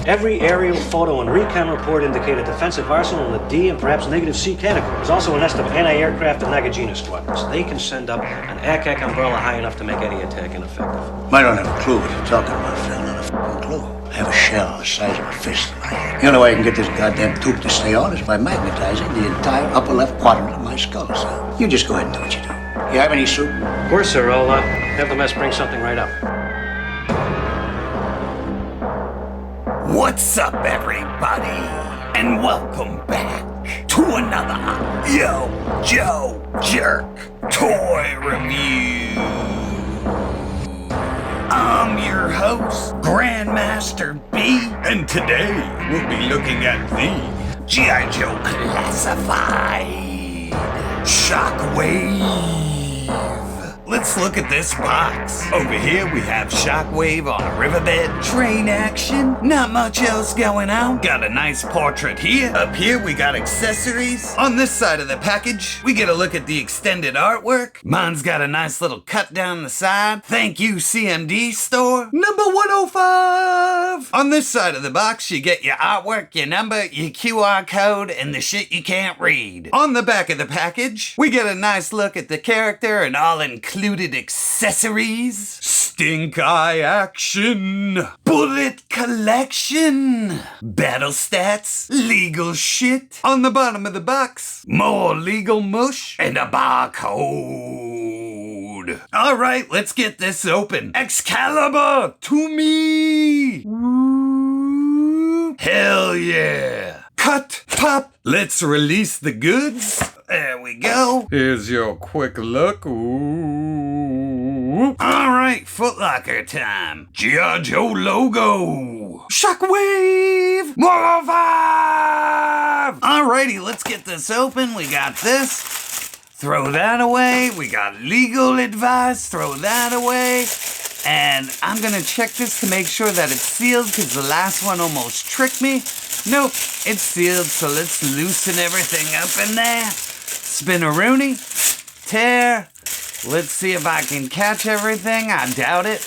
Every aerial photo and recon report indicate a defensive arsenal in the D and perhaps negative C category. There's also a nest of anti-aircraft and Nagajina squadrons. They can send up an ACAC umbrella high enough to make any attack ineffective. I don't have a clue what you're talking about, Phil. Not a fucking clue. I have a shell the size of a fist in my head. The only way I can get this goddamn tube to stay on is by magnetizing the entire upper left quadrant of my skull. So you just go ahead and do what you do. You have any soup? Of course, sir. I'll have the mess bring something right up. What's up, everybody? And welcome back to another YoJoeJerk toy review. I'm your host, Grandmaster B, and today we'll be looking at the G.I. Joe Classified Shockwave. Let's look at this box. Over here we have Shockwave on a riverbed. Train action. Not much else going on. Got a nice portrait here. Up here we got accessories. On this side of the package, we get a look at the extended artwork. Mine's got a nice little cut down the side. Thank you, CMD store. Number 105. On this side of the box, you get your artwork, your number, your QR code, and the shit you can't read. On the back of the package, we get a nice look at the character and all included accessories, stink eye action, bullet collection, battle stats, legal shit. On the bottom of the box, more legal mush and a barcode. All right, let's get this open. Excalibur to me. Woo. Hell yeah. Cut, pop, let's release the goods. There we go. Here's your quick look. Ooh. All right, Foot Locker time. G.I. Joe logo. Shockwave. More of 5. Alrighty, let's get this open. We got this. Throw that away. We got legal advice. Throw that away. And I'm gonna check this to make sure that it's sealed because the last one almost tricked me. Nope, it's sealed, so let's loosen everything up in there. Spin-a-rooney, tear. Let's see if I can catch everything. I doubt it.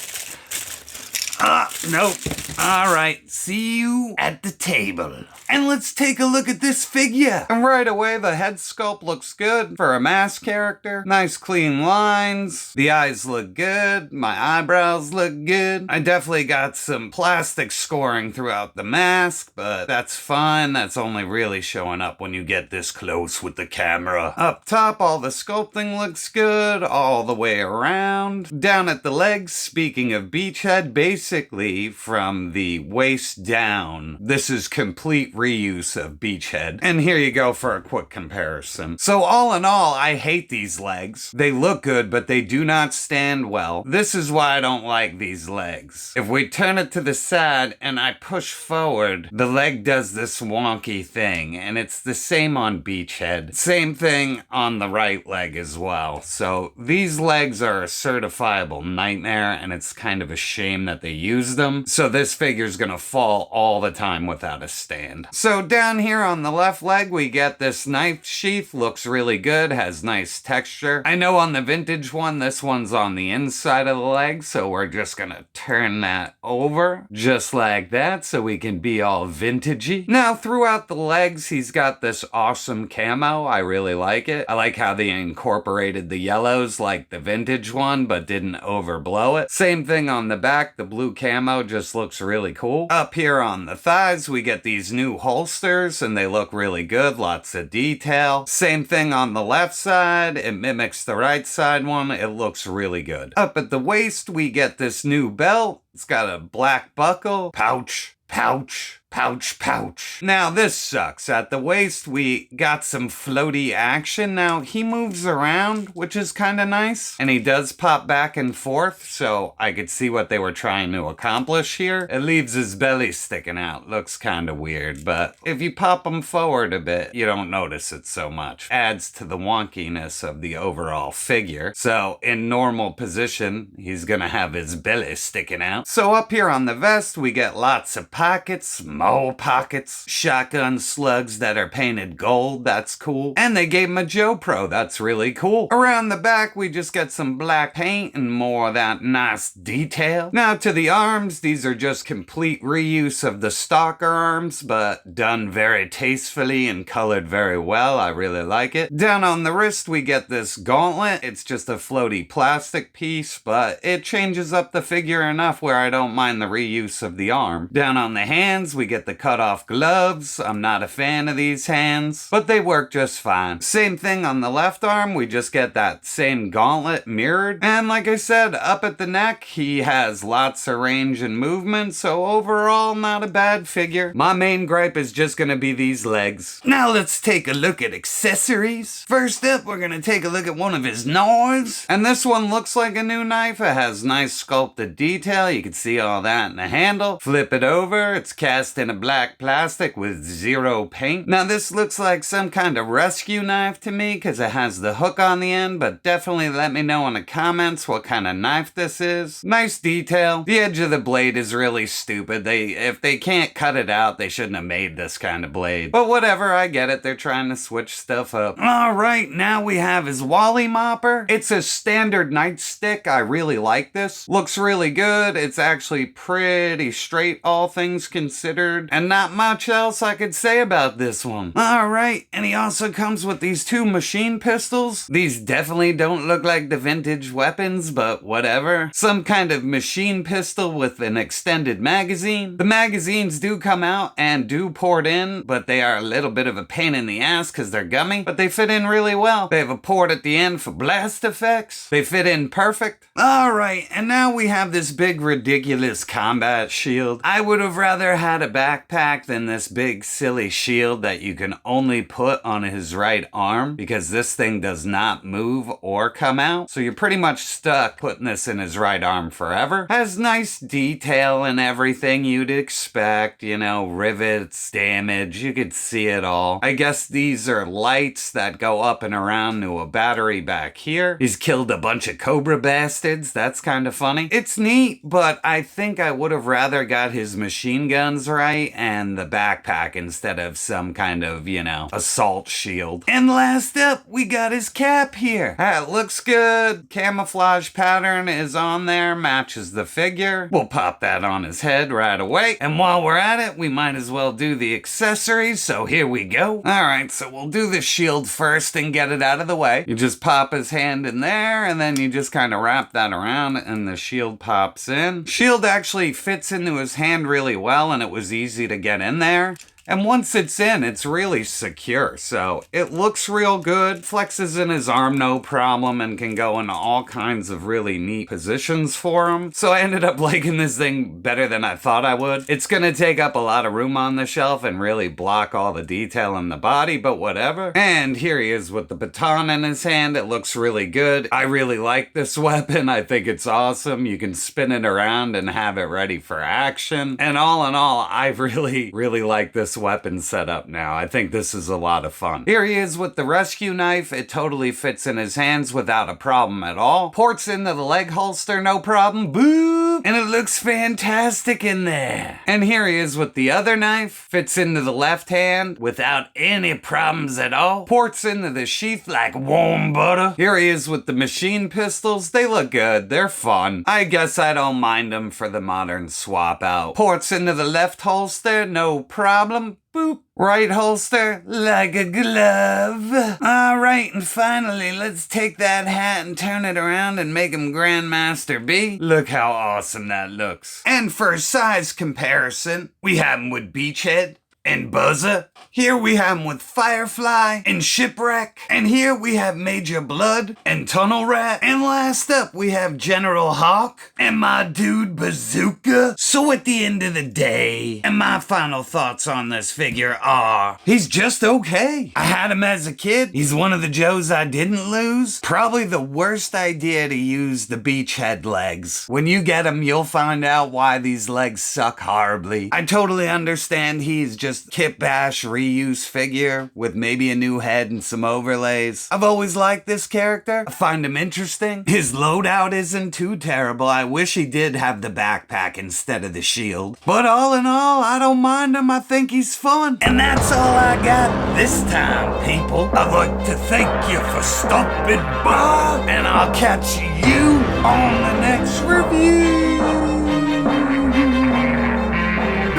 Nope. All right, see you at the table. And let's take a look at this figure. And right away, the head sculpt looks good for a mask character. Nice clean lines. The eyes look good. My eyebrows look good. I definitely got some plastic scoring throughout the mask, but that's fine. That's only really showing up when you get this close with the camera. Up top, all the sculpting looks good all the way around. Down at the legs, speaking of beachhead, basically from the waist down, this is complete reuse of beachhead. And here you go for a quick comparison. So all in all, I hate these legs. They look good, but they do not stand well. This is why I don't like these legs. If we turn it to the side and I push forward, the leg does this wonky thing, and it's the same on beachhead. Same thing on the right leg as well. So these legs are a certifiable nightmare, and it's kind of a shame that they use them. So this figure's gonna fall all the time without a stand. So down here on the left leg, we get this knife sheath. Looks really good, has nice texture. I know on the vintage one, this one's on the inside of the leg, so we're just gonna turn that over, just like that, so we can be all vintagey. Now, throughout the legs, he's got this awesome camo. I really like it. I like how they incorporated the yellows like the vintage one, but didn't overblow it. Same thing on the back, the blue camo just looks really cool. Up here on the thighs, we get these new holsters, and they look really good, lots of detail. Same thing on the left side, it mimics the right side one, it looks really good. Up at the waist, we get this new belt. It's got a black buckle, pouch, pouch, pouch, pouch. Now this sucks. At the waist, we got some floaty action. Now he moves around, which is kind of nice. And he does pop back and forth, so I could see what they were trying to accomplish here. It leaves his belly sticking out. Looks kind of weird, but if you pop him forward a bit, you don't notice it so much. Adds to the wonkiness of the overall figure. So in normal position, he's gonna have his belly sticking out. So up here on the vest, we get lots of pockets, some hole pockets, shotgun slugs that are painted gold, that's cool. And they gave him a Joe Pro, that's really cool. Around the back, we just get some black paint and more of that nice detail. Now to the arms, these are just complete reuse of the stalker arms, but done very tastefully and colored very well. I really like it. Down on the wrist, we get this gauntlet. It's just a floaty plastic piece, but it changes up the figure enough where I don't mind the reuse of the arm. Down on the hands, we get the cut-off gloves. I'm not a fan of these hands, but they work just fine. Same thing on the left arm, we just get that same gauntlet mirrored. And like I said, up at the neck, he has lots of range and movement, so overall, not a bad figure. My main gripe is just gonna be these legs. Now let's take a look at accessories. First up, we're gonna take a look at one of his knives. And this one looks like a new knife. It has nice sculpted detail. You can see all that in the handle. Flip it over. It's cast in a black plastic with zero paint. Now this looks like some kind of rescue knife to me because it has the hook on the end, but definitely let me know in the comments what kind of knife this is. Nice detail. The edge of the blade is really stupid. If they can't cut it out, they shouldn't have made this kind of blade. But whatever, I get it. They're trying to switch stuff up. Alright, now we have his Wally Mopper. It's a standard nightstick. I really like this. Looks really good. It's actually pretty straight, all things considered. And not much else I could say about this one. Alright, and he also comes with these two machine pistols. These definitely don't look like the vintage weapons, but whatever. Some kind of machine pistol with an extended magazine. The magazines do come out and do port in, but they are a little bit of a pain in the ass because they're gummy, but they fit in really well. They have a port at the end for blast effects. They fit in perfect. Alright, and now we have this big ridiculous combat shield. I would have rather had a backpack than this big silly shield that you can only put on his right arm because this thing does not move or come out. So you're pretty much stuck putting this in his right arm forever. Has nice detail and everything you'd expect, you know, rivets, damage, you could see it all. I guess these are lights that go up and around to a battery back here. He's killed a bunch of Cobra bastards, that's kind of funny. It's neat, but I think I would have rather got his machine guns right and the backpack instead of some kind of, you know, assault shield. And last up, we got his cap here. It looks good. Camouflage pattern is on there, matches the figure. We'll pop that on his head right away. And while we're at it, we might as well do the accessories, so here we go. Alright, so we'll do the shield first and get it out of the way. You just pop his hand in there, and then you just kind of wrap that around, and the shield pops in. Shield actually fits into his hand really well, and it was easy to get in there. And once it's in, it's really secure, so it looks real good, flexes in his arm no problem, and can go in all kinds of really neat positions for him. So I ended up liking this thing better than I thought I would. It's gonna take up a lot of room on the shelf and really block all the detail in the body, but whatever. And here he is with the baton in his hand. It looks really good. I really like this weapon. I think it's awesome. You can spin it around and have it ready for action. And all in all, I really like this weapon setup now. I think this is a lot of fun. Here he is with the rescue knife. It totally fits in his hands without a problem at all. Ports into the leg holster, no problem. Boop! And it looks fantastic in there. And here he is with the other knife. Fits into the left hand without any problems at all. Ports into the sheath like warm butter. Here he is with the machine pistols. They look good. They're fun. I guess I don't mind them for the modern swap out. Ports into the left holster, no problem. Boop. Right holster, like a glove. Alright, and finally, let's take that hat and turn it around and make him Grandmaster B. Look how awesome that looks. And for a size comparison, we have him with Beachhead and Buzzer. Here we have him with Firefly and Shipwreck. And here we have Major Blood and Tunnel Rat. And last up we have General Hawk and my dude Bazooka. So at the end of the day, and my final thoughts on this figure are, he's just okay. I had him as a kid. He's one of the Joes I didn't lose. Probably the worst idea to use the Beachhead legs. When you get him, you'll find out why these legs suck horribly. I totally understand he's just just Kit Bash reuse figure with maybe a new head and some overlays. I've always liked this character. I find him interesting. His loadout isn't too terrible. I wish he did have the backpack instead of the shield. But all in all, I don't mind him. I think he's fun. And that's all I got this time, people. I'd like to thank you for stopping by, and I'll catch you on the next review.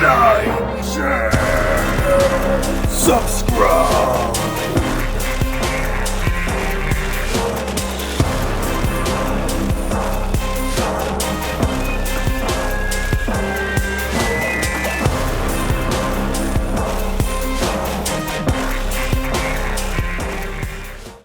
Like, share, subscribe.